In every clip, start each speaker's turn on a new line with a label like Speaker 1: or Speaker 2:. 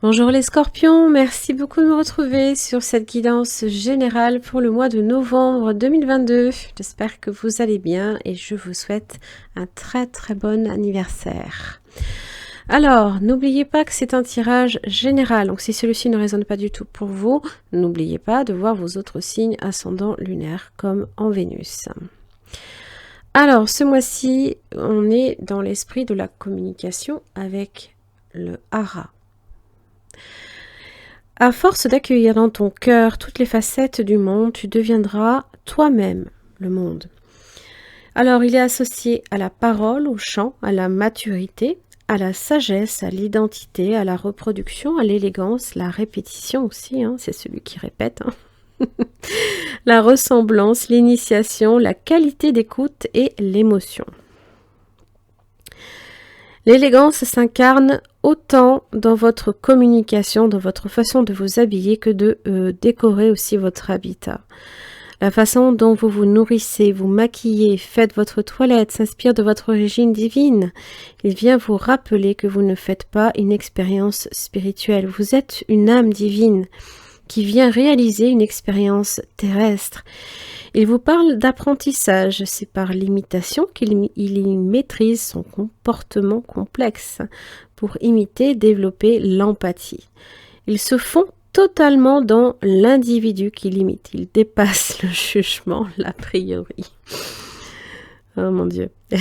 Speaker 1: Bonjour les scorpions, merci beaucoup de me retrouver sur cette guidance générale pour le mois de novembre 2022. J'espère que vous allez bien et je vous souhaite un très bon anniversaire. Alors, n'oubliez pas que c'est un tirage général, donc si celui-ci ne résonne pas du tout pour vous, n'oubliez pas de voir vos autres signes ascendants lunaires comme en Vénus. Alors, ce mois-ci, on est dans l'esprit de la communication avec le hara. À force d'accueillir dans ton cœur toutes les facettes du monde, tu deviendras toi-même le monde. Alors, il est associé à la parole, au chant, à la maturité, à la sagesse, à l'identité, à la reproduction, à l'élégance, la répétition aussi, c'est celui qui répète, la ressemblance, l'initiation, la qualité d'écoute et l'émotion. L'élégance s'incarne autant dans votre communication, dans votre façon de vous habiller que de décorer aussi votre habitat. La façon dont vous vous nourrissez, vous maquillez, faites votre toilette, s'inspire de votre origine divine. Il vient vous rappeler que vous ne faites pas une expérience spirituelle. Vous êtes une âme divine qui vient réaliser une expérience terrestre. Il vous parle d'apprentissage, c'est par l'imitation qu'il maîtrise son comportement complexe pour imiter, développer l'empathie. Ils se font totalement dans l'individu qu'il imite. Il dépasse le jugement, l'a priori. Oh mon Dieu. Je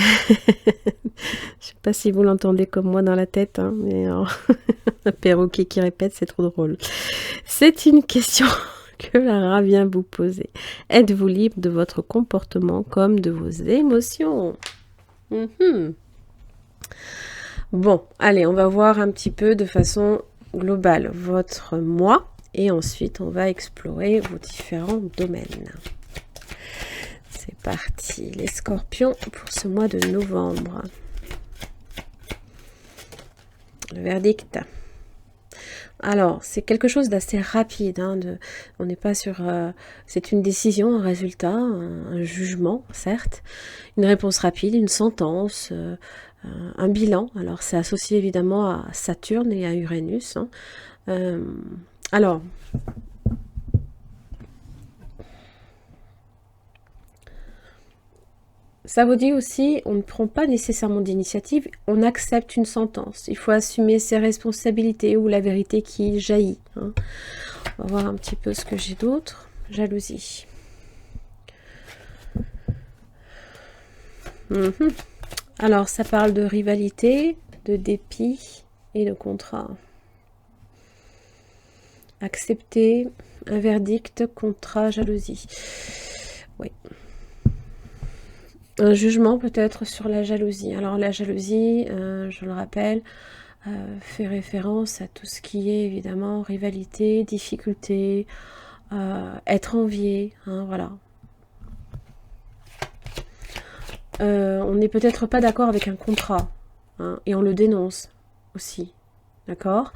Speaker 1: sais pas si vous l'entendez comme moi dans la tête, mais un perroquet qui répète, c'est trop drôle. C'est une question que Lara vient vous poser. Êtes-vous libre de votre comportement comme de vos émotions? Bon, allez, on va voir un petit peu de façon globale votre mois et ensuite on va explorer vos différents domaines. C'est parti, les scorpions pour ce mois de novembre. Le verdict. Alors, c'est quelque chose d'assez rapide. On n'est pas sur... c'est une décision, un résultat, un jugement, certes. Une réponse rapide, une sentence, un bilan. Alors, c'est associé évidemment à Saturne et à Uranus. Alors... Ça vous dit aussi, on ne prend pas nécessairement d'initiative, on accepte une sentence. Il faut assumer ses responsabilités ou la vérité qui jaillit. On va voir un petit peu ce que j'ai d'autre. Jalousie. Alors, ça parle de rivalité, de dépit et de contrat. Accepter un verdict, contrat, jalousie. Oui. Un jugement peut-être sur la jalousie. Alors la jalousie, je le rappelle, fait référence à tout ce qui est évidemment rivalité, difficulté, être envié, voilà. On n'est peut-être pas d'accord avec un contrat, et on le dénonce aussi, d'accord?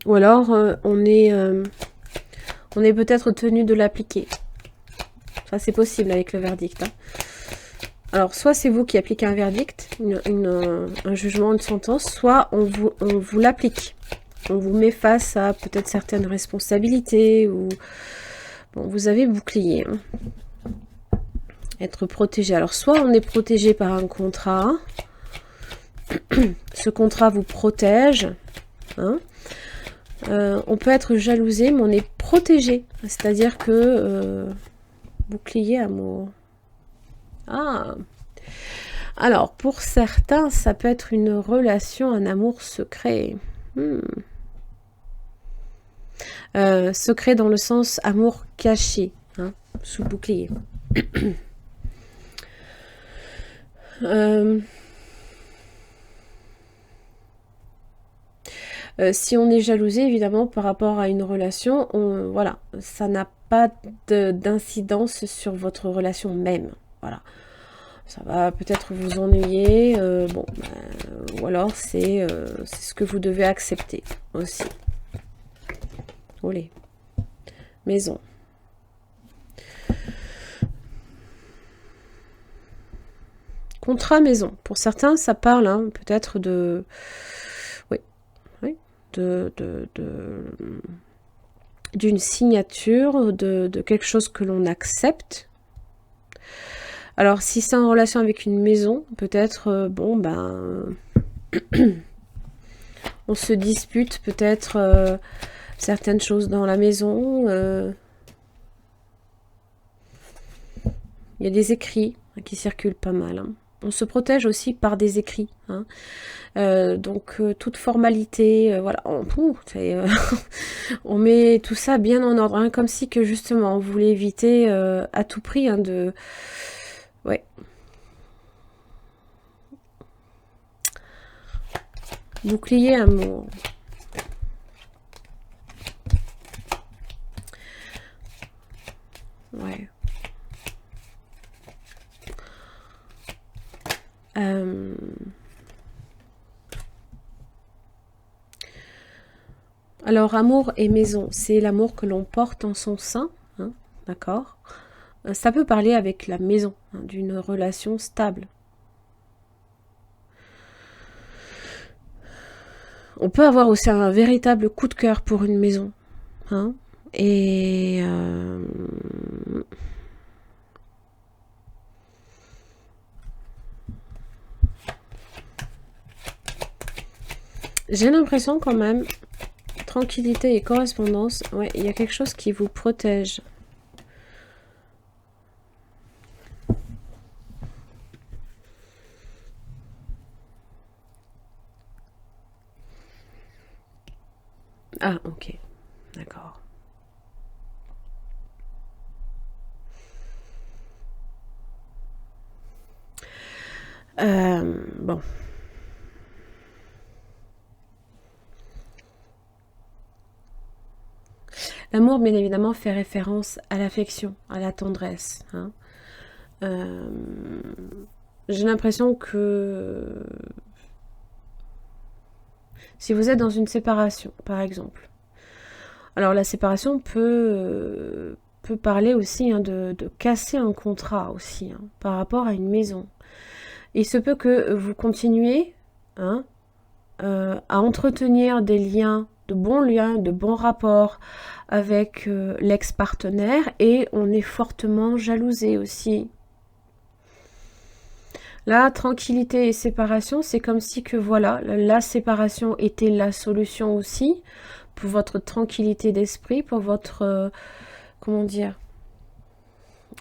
Speaker 1: Ou alors on est peut-être tenu de l'appliquer. Ça, c'est possible avec le verdict. Alors, soit c'est vous qui appliquez un verdict, un jugement, une sentence, soit on vous l'applique. On vous met face à peut-être certaines responsabilités, ou... Bon, vous avez bouclier. Être protégé. Alors, soit on est protégé par un contrat. Ce contrat vous protège. On peut être jalousé, mais on est protégé. C'est-à-dire que... bouclier, amour. Alors, pour certains, ça peut être une relation, un amour secret. Secret dans le sens amour caché, sous bouclier. Si on est jalousé, évidemment, par rapport à une relation, voilà, ça n'a pas d'incidence sur votre relation même. Voilà. Ça va peut-être vous ennuyer, ou alors c'est ce que vous devez accepter aussi. Olé. Maison. Contrat maison. Pour certains, ça parle peut-être de... Oui. d'une signature, de quelque chose que l'on accepte. Alors, si c'est en relation avec une maison, peut-être, bon, ben, on se dispute peut-être certaines choses dans la maison. Il y a des écrits qui circulent pas mal. Hein. On se protège aussi par des écrits. Hein. Donc, toute formalité, voilà. On met tout ça bien en ordre. Hein, comme si que justement, on voulait éviter à tout prix hein, de... Ouais. Bouclier amour. Ouais. Alors, amour et maison, c'est l'amour que l'on porte en son sein, hein, d'accord? Ça peut parler avec la maison, hein, d'une relation stable. On peut avoir aussi un véritable coup de cœur pour une maison, hein, et... j'ai l'impression quand même, tranquillité et correspondance, ouais, il y a quelque chose qui vous protège. Ah, ok, d'accord. Bon. L'amour, bien évidemment, fait référence à l'affection, à la tendresse. Hein. J'ai l'impression que si vous êtes dans une séparation, par exemple, alors la séparation peut parler aussi hein, de casser un contrat aussi, hein, par rapport à une maison. Il se peut que vous continuiez hein, à entretenir des liens, de bons rapports avec l'ex-partenaire et on est fortement jalousé aussi. Là, tranquillité et séparation, c'est comme si que voilà, la séparation était la solution aussi pour votre tranquillité d'esprit, pour votre... comment dire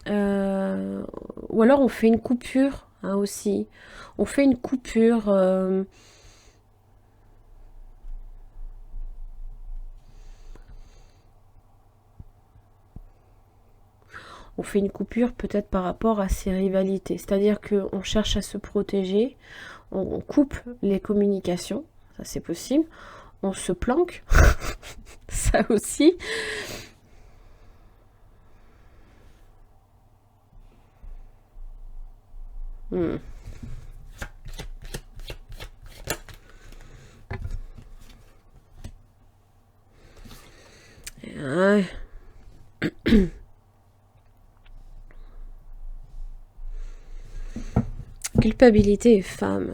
Speaker 1: ou alors on fait une coupure hein, aussi. On fait une coupure... on fait une coupure peut-être par rapport à ces rivalités. C'est-à-dire qu'on cherche à se protéger, on coupe les communications, ça c'est possible, on se planque, ça aussi. Ouais. Culpabilité et femme.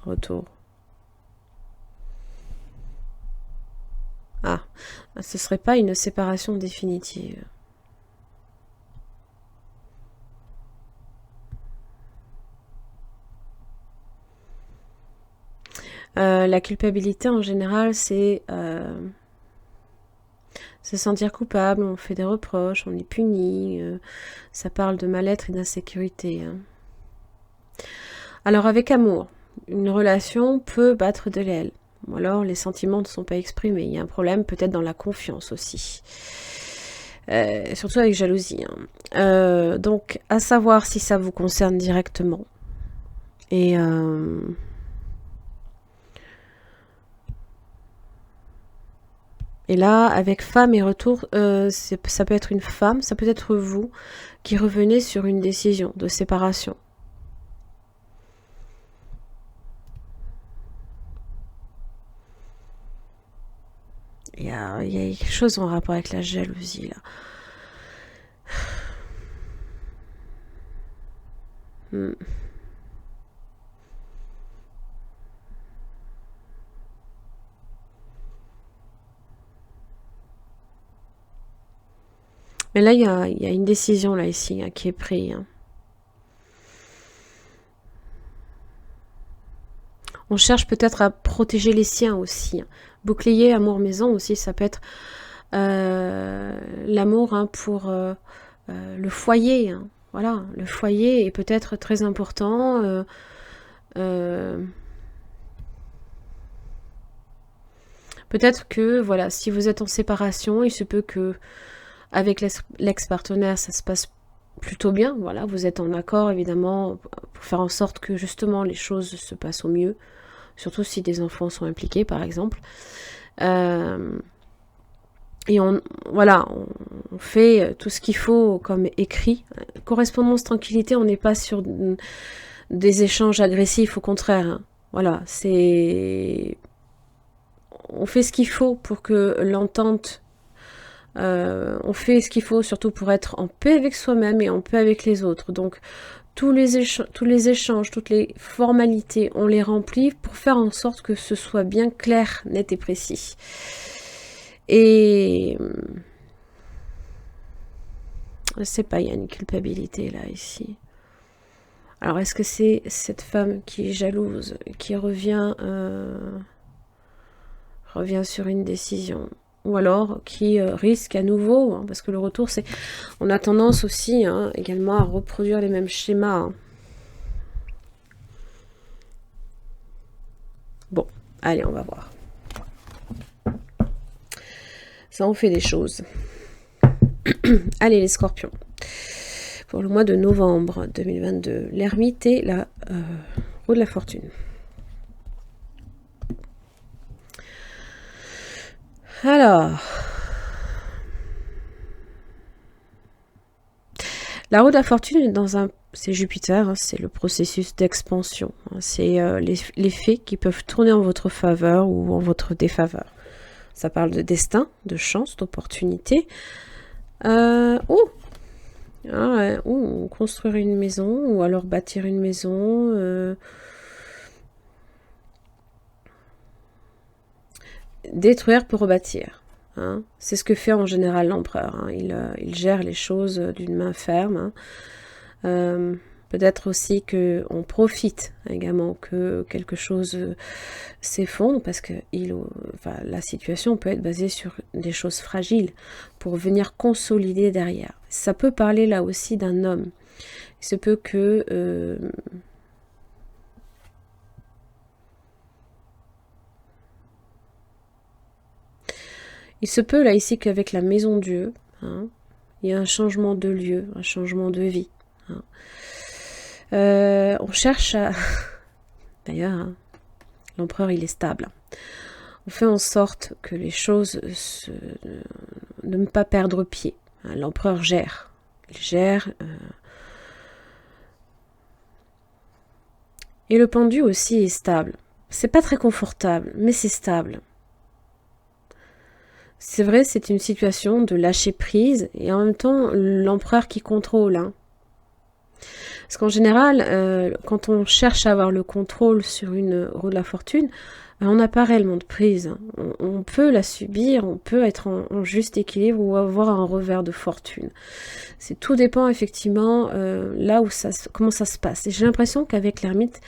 Speaker 1: Retour. Ah, ce serait pas une séparation définitive. La culpabilité en général, c'est se sentir coupable, on fait des reproches, on est puni, ça parle de mal-être et d'insécurité. Hein. Alors avec amour, une relation peut battre de l'aile. Ou alors les sentiments ne sont pas exprimés. Il y a un problème peut-être dans la confiance aussi. Surtout avec jalousie. Hein. Donc à savoir si ça vous concerne directement. Et là, avec femme et retour, ça peut être une femme, ça peut être vous qui revenez sur une décision de séparation. Il y a quelque chose en rapport avec la jalousie, là. Hmm. Mais là, il y a une décision là ici hein, qui est prise. Hein. On cherche peut-être à protéger les siens aussi. Hein. Bouclier, amour, maison aussi, ça peut être l'amour hein, pour le foyer. Hein. Voilà, le foyer est peut-être très important. Peut-être que, voilà, si vous êtes en séparation, il se peut que avec l'ex-partenaire, ça se passe plutôt bien. Voilà, vous êtes en accord, évidemment, pour faire en sorte que, justement, les choses se passent au mieux. Surtout si des enfants sont impliqués, par exemple. Et voilà, on fait tout ce qu'il faut comme écrit. Correspondance, tranquillité, on n'est pas sur des échanges agressifs, au contraire. Hein. Voilà, c'est... On fait ce qu'il faut pour que l'entente... on fait ce qu'il faut surtout pour être en paix avec soi-même et en paix avec les autres. Donc, tous les échanges, toutes les formalités, on les remplit pour faire en sorte que ce soit bien clair, net et précis. Et... je sais pas, il y a une culpabilité là, ici. Alors, est-ce que c'est cette femme qui est jalouse, qui revient sur une décision ou alors qui risque à nouveau, hein, parce que le retour, c'est... On a tendance aussi hein, également à reproduire les mêmes schémas. Hein. Bon, allez, on va voir. Ça en fait des choses. Allez, les scorpions. Pour le mois de novembre 2022, l'ermite et la roue de la fortune. Alors, la roue de la fortune est dans un... C'est Jupiter, hein, c'est le processus d'expansion. Hein, c'est les faits qui peuvent tourner en votre faveur ou en votre défaveur. Ça parle de destin, de chance, d'opportunité. Construire une maison ou alors bâtir une maison. Détruire pour rebâtir. Hein. C'est ce que fait en général l'empereur. Hein. Il gère les choses d'une main ferme. Hein. Peut-être aussi qu'on profite également que quelque chose s'effondre parce que la situation peut être basée sur des choses fragiles pour venir consolider derrière. Ça peut parler là aussi d'un homme. Il se peut que... il se peut là ici qu'avec la maison Dieu, hein, il y a un changement de lieu, un changement de vie. Hein. On cherche à... D'ailleurs, hein, l'empereur, il est stable. On fait en sorte que les choses ne pas perdre pied. Hein, l'empereur gère. Il gère. Et le pendu aussi est stable. C'est pas très confortable, mais c'est stable. C'est vrai, c'est une situation de lâcher prise et en même temps l'empereur qui contrôle. Hein. Parce qu'en général, quand on cherche à avoir le contrôle sur une roue de la fortune, on n'a pas réellement de prise. On peut la subir, on peut être en juste équilibre ou avoir un revers de fortune. Tout dépend effectivement là où comment ça se passe. Et j'ai l'impression qu'avec l'ermite,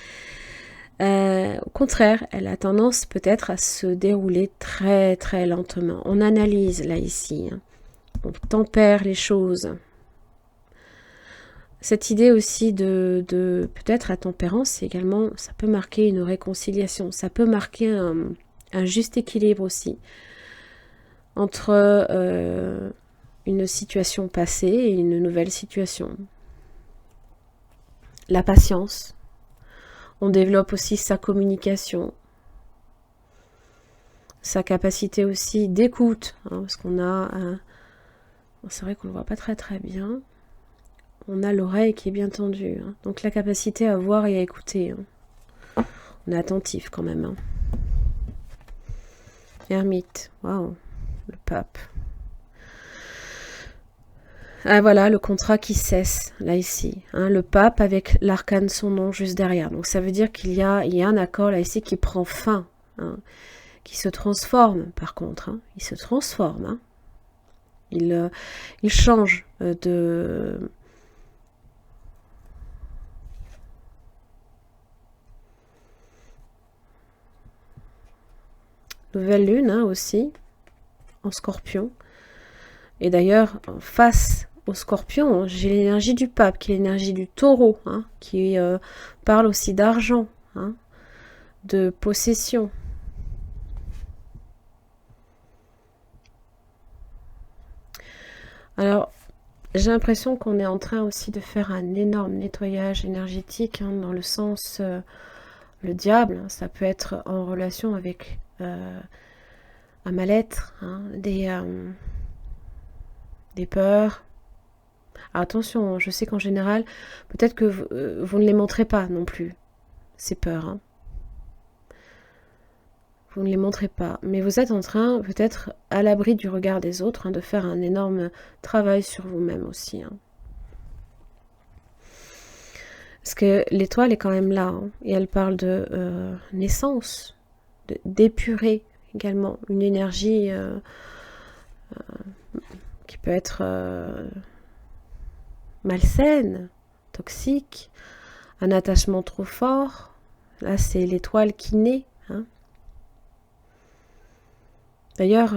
Speaker 1: au contraire, elle a tendance peut-être à se dérouler très très lentement. On analyse là ici, hein. On tempère les choses. Cette idée aussi de peut-être la tempérance, également, ça peut marquer une réconciliation, ça peut marquer un juste équilibre aussi entre une situation passée et une nouvelle situation. La patience. On développe aussi sa communication, sa capacité aussi d'écoute, hein, parce qu'on a... c'est vrai qu'on ne le voit pas très très bien. On a l'oreille qui est bien tendue. Hein. Donc la capacité à voir et à écouter. Hein. On est attentif quand même. Hein. Ermite. Waouh. Le pape. Ah voilà, le contrat qui cesse, là ici. Hein, le pape avec l'arcane son nom juste derrière. Donc ça veut dire qu'il y a un accord là ici qui prend fin. Hein, qui se transforme par contre. Hein, il se transforme. Hein, il change de... Nouvelle lune hein, aussi, en scorpion. Et d'ailleurs, face au scorpion, j'ai l'énergie du pape, qui est l'énergie du taureau, hein, qui parle aussi d'argent, hein, de possession. Alors, j'ai l'impression qu'on est en train aussi de faire un énorme nettoyage énergétique, hein, dans le sens, le diable, hein, ça peut être en relation avec un mal-être, hein, des peurs. Alors, attention, je sais qu'en général, peut-être que vous ne les montrez pas non plus, ces peurs. Hein. Vous ne les montrez pas, mais vous êtes en train, peut-être à l'abri du regard des autres, hein, de faire un énorme travail sur vous-même aussi. Hein. Parce que l'étoile est quand même là, hein, et elle parle de naissance, d'épurer également une énergie qui peut être malsaine, toxique, un attachement trop fort. Là, c'est l'étoile qui naît. Hein. D'ailleurs,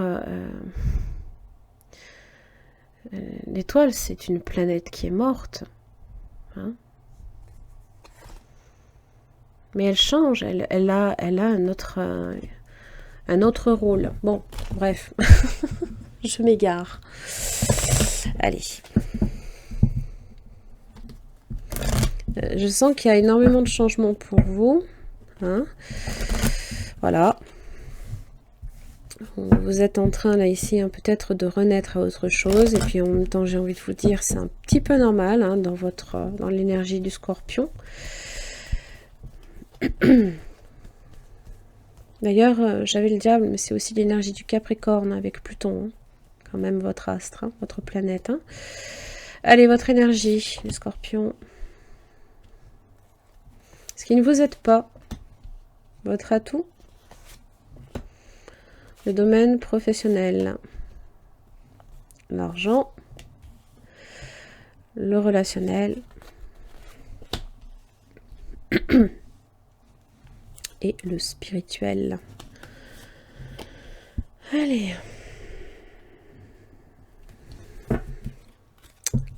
Speaker 1: l'étoile, c'est une planète qui est morte. Hein. Mais elle change, elle a un autre rôle. Bon, bref, je m'égare. Allez. Je sens qu'il y a énormément de changements pour vous. Hein. Voilà. Vous êtes en train, là, ici, hein, peut-être de renaître à autre chose. Et puis, en même temps, j'ai envie de vous dire, c'est un petit peu normal hein, dans l'énergie du scorpion. D'ailleurs, j'avais le diable, mais c'est aussi l'énergie du Capricorne avec Pluton. Hein. Quand même votre astre, hein, votre planète. Hein. Allez, votre énergie, les scorpions. Ce qui ne vous aide pas. Votre atout. Le domaine professionnel. L'argent. Le relationnel. Et le spirituel. Allez.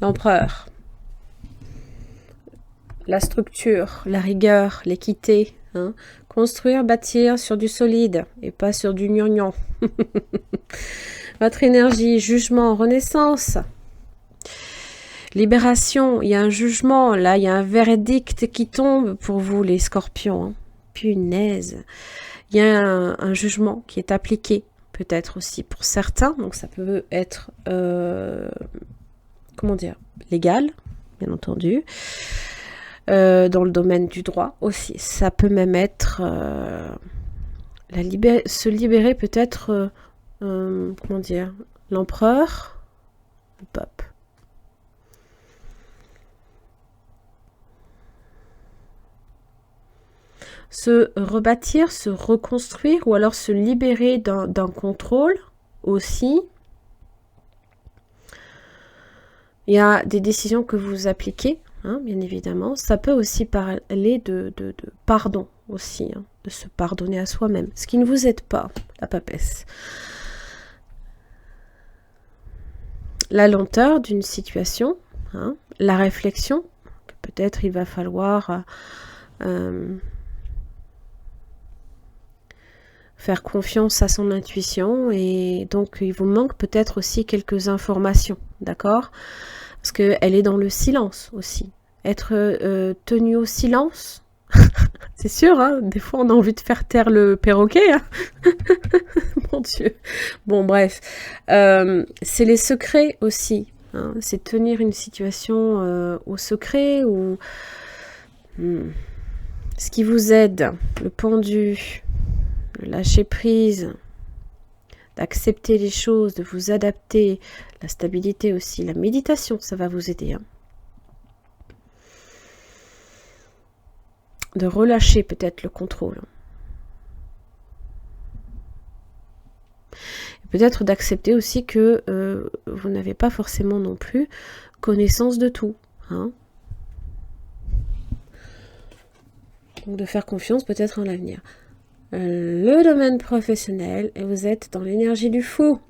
Speaker 1: L'empereur. La structure, la rigueur, l'équité. Hein. Construire, bâtir sur du solide et pas sur du gnognon. Votre énergie, jugement, renaissance. Libération, il y a un jugement, là, il y a un verdict qui tombe pour vous, les scorpions. Hein. Punaise. Il y a un jugement qui est appliqué, peut-être aussi pour certains. Donc ça peut être, comment dire, légal, bien entendu. Dans le domaine du droit aussi. Ça peut même être se libérer peut-être, comment dire, l'empereur, le pape. Se rebâtir, se reconstruire ou alors se libérer d'un contrôle aussi. Il y a des décisions que vous appliquez, hein, bien évidemment. Ça peut aussi parler de pardon aussi, hein, de se pardonner à soi-même, ce qui ne vous aide pas, la papesse. La lenteur d'une situation, hein, la réflexion, que peut-être il va falloir faire confiance à son intuition et donc il vous manque peut-être aussi quelques informations, d'accord? Parce qu'elle est dans le silence aussi. Être tenu au silence, c'est sûr, hein, des fois on a envie de faire taire le perroquet. Hein. Mon Dieu. Bon, bref. C'est les secrets aussi. Hein. C'est tenir une situation au secret ou ce qui vous aide, le pendu, le lâcher prise, d'accepter les choses, de vous adapter, la stabilité aussi, la méditation, ça va vous aider. Hein. De relâcher peut-être le contrôle. Peut-être d'accepter aussi que vous n'avez pas forcément non plus connaissance de tout. Hein. Donc de faire confiance peut-être en l'avenir. Le domaine professionnel, et vous êtes dans l'énergie du fou.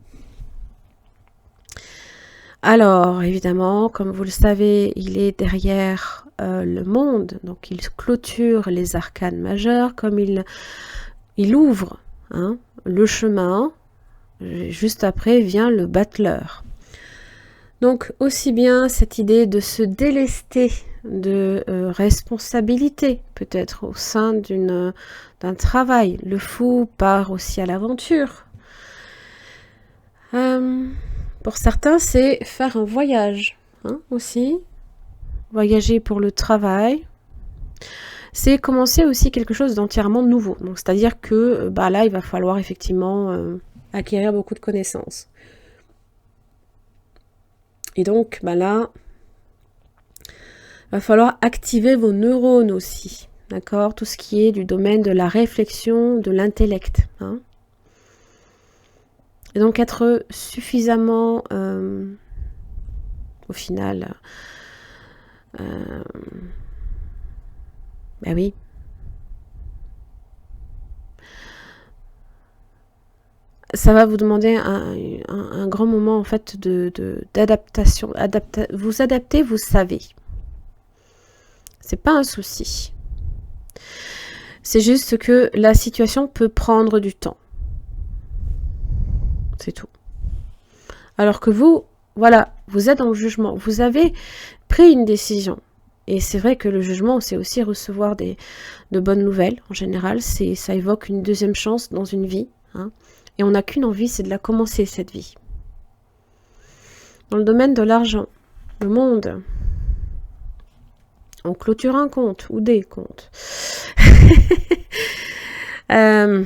Speaker 1: Alors, évidemment, comme vous le savez, il est derrière le monde, donc il clôture les arcanes majeures, comme il ouvre hein, le chemin. Juste après vient le battleur. Donc aussi bien cette idée de se délester de responsabilité, peut-être au sein d'un travail. Le fou part aussi à l'aventure. Pour certains, c'est faire un voyage hein, aussi. Voyager pour le travail. C'est commencer aussi quelque chose d'entièrement nouveau. Donc c'est-à-dire que là, il va falloir effectivement acquérir beaucoup de connaissances. Et donc, là, il va falloir activer vos neurones aussi, d'accord? Tout ce qui est du domaine de la réflexion, de l'intellect. Hein. Et donc, être suffisamment, au final, oui, ça va vous demander un grand moment en fait d'adaptation. Vous adaptez, vous savez. C'est pas un souci. C'est juste que la situation peut prendre du temps. C'est tout. Alors que vous, voilà, vous êtes dans le jugement. Vous avez pris une décision. Et c'est vrai que le jugement, c'est aussi recevoir de bonnes nouvelles. En général, ça évoque une deuxième chance dans une vie. Hein. Et on n'a qu'une envie, c'est de la commencer, cette vie. Dans le domaine de l'argent, le monde, on clôture un compte ou des comptes. Ça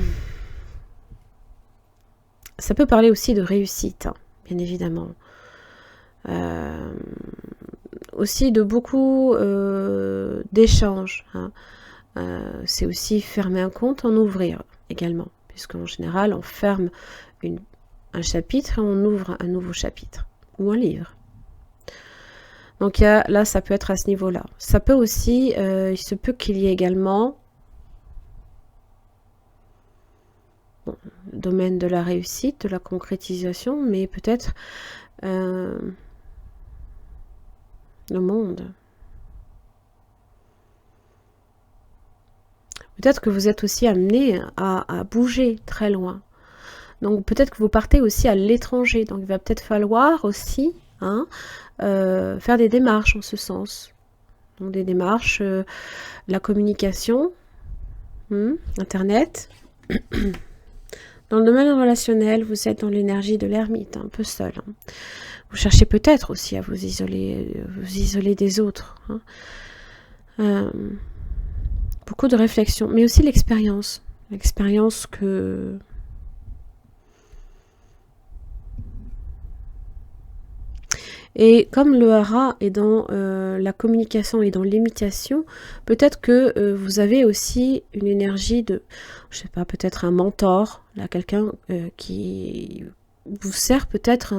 Speaker 1: peut parler aussi de réussite, hein, bien évidemment. Aussi de beaucoup d'échanges. Hein. C'est aussi fermer un compte, en ouvrir également. Puisqu'en général, on ferme un chapitre et on ouvre un nouveau chapitre, ou un livre. Donc là, ça peut être à ce niveau-là. Ça peut aussi, il se peut qu'il y ait également le domaine de la réussite, de la concrétisation, mais peut-être le monde. Peut-être que vous êtes aussi amené à bouger très loin. Donc peut-être que vous partez aussi à l'étranger. Donc il va peut-être falloir aussi faire des démarches en ce sens. Donc des démarches, la communication, Internet. Dans le domaine relationnel, vous êtes dans l'énergie de l'ermite, un peu seul. Hein. Vous cherchez peut-être aussi à vous isoler des autres. Hein. Beaucoup de réflexion, mais aussi l'expérience. L'expérience que... Et comme le hara est dans la communication et dans l'imitation, peut-être que vous avez aussi une énergie de, je sais pas, peut-être un mentor, là, quelqu'un qui vous sert peut-être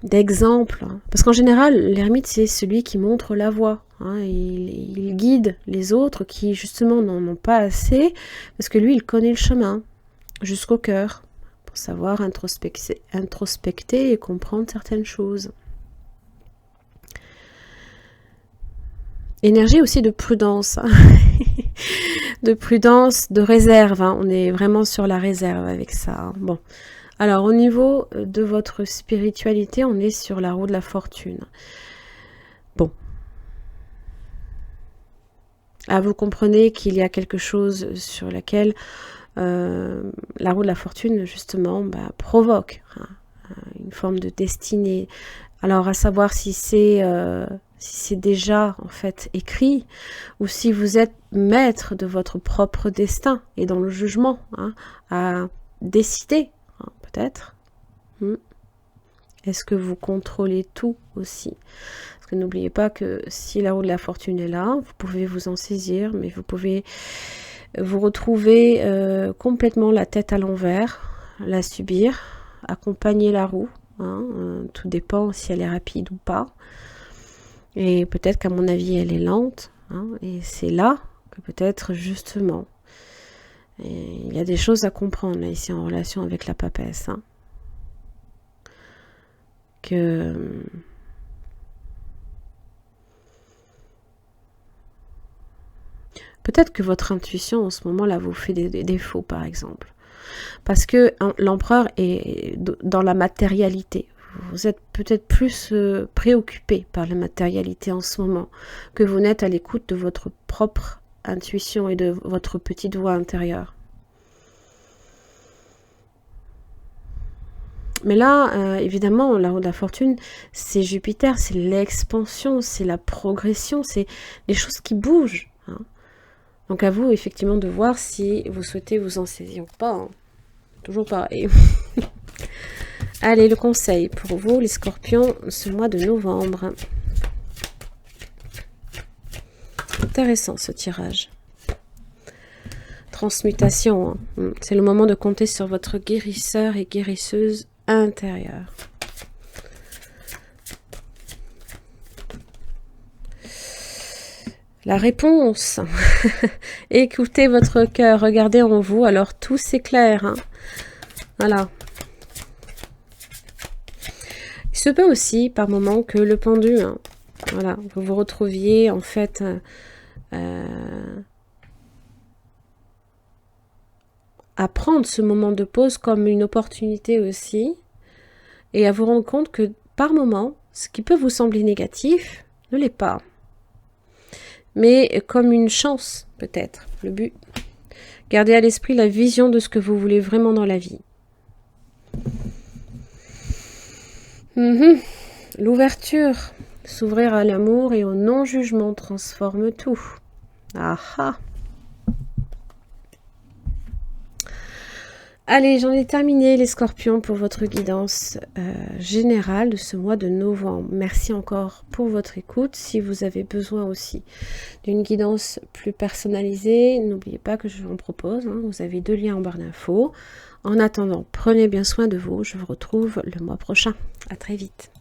Speaker 1: d'exemple. Parce qu'en général, l'ermite, c'est celui qui montre la voie. Hein, il guide les autres qui, justement, n'en ont pas assez, parce que lui, il connaît le chemin jusqu'au cœur, pour savoir introspecter et comprendre certaines choses. Énergie aussi de prudence. Hein. De prudence, de réserve. Hein. On est vraiment sur la réserve avec ça. Hein. Bon. Alors, au niveau de votre spiritualité, on est sur la roue de la fortune. Bon. Ah, vous comprenez qu'il y a quelque chose sur laquelle la roue de la fortune, justement, une forme de destinée. Alors, à savoir si c'est si c'est déjà en fait écrit, ou si vous êtes maître de votre propre destin et dans le jugement, hein, à décider, hein, peut-être. Est-ce que vous contrôlez tout aussi? Parce que n'oubliez pas que si la roue de la fortune est là, vous pouvez vous en saisir, mais vous pouvez vous retrouver complètement la tête à l'envers, la subir, accompagner la roue, hein, tout dépend si elle est rapide ou pas. Et peut-être qu'à mon avis, elle est lente. Hein, et c'est là que peut-être justement, il y a des choses à comprendre là, ici en relation avec la papesse. Hein, que peut-être que votre intuition en ce moment là vous fait des défauts par exemple. Parce que l'empereur est dans la matérialité. Vous êtes peut-être plus préoccupé par la matérialité en ce moment, que vous n'êtes à l'écoute de votre propre intuition et de votre petite voix intérieure. Mais là, évidemment, la roue de la fortune, c'est Jupiter, c'est l'expansion, c'est la progression, c'est les choses qui bougent. Hein. Donc à vous, effectivement, de voir si vous souhaitez vous en saisir ou pas. Hein. Toujours pareil. Allez, le conseil pour vous, les scorpions, ce mois de novembre. Intéressant ce tirage. Transmutation. Hein. C'est le moment de compter sur votre guérisseur et guérisseuse intérieure. La réponse. Écoutez votre cœur, regardez en vous, alors tout s'éclaire. Hein. Voilà. Il se peut aussi, par moment, que le pendu, hein, voilà, vous vous retrouviez, en fait, à prendre ce moment de pause comme une opportunité aussi, et à vous rendre compte que, par moment, ce qui peut vous sembler négatif, ne l'est pas. Mais comme une chance, peut-être, le but. Gardez à l'esprit la vision de ce que vous voulez vraiment dans la vie. L'ouverture, s'ouvrir à l'amour et au non-jugement transforme tout. Ah. Allez, j'en ai terminé les scorpions pour votre guidance générale de ce mois de novembre. Merci encore pour votre écoute. Si vous avez besoin aussi d'une guidance plus personnalisée, n'oubliez pas que je vous en propose. Hein, vous avez 2 liens en barre d'infos. En attendant, prenez bien soin de vous. Je vous retrouve le mois prochain. À très vite.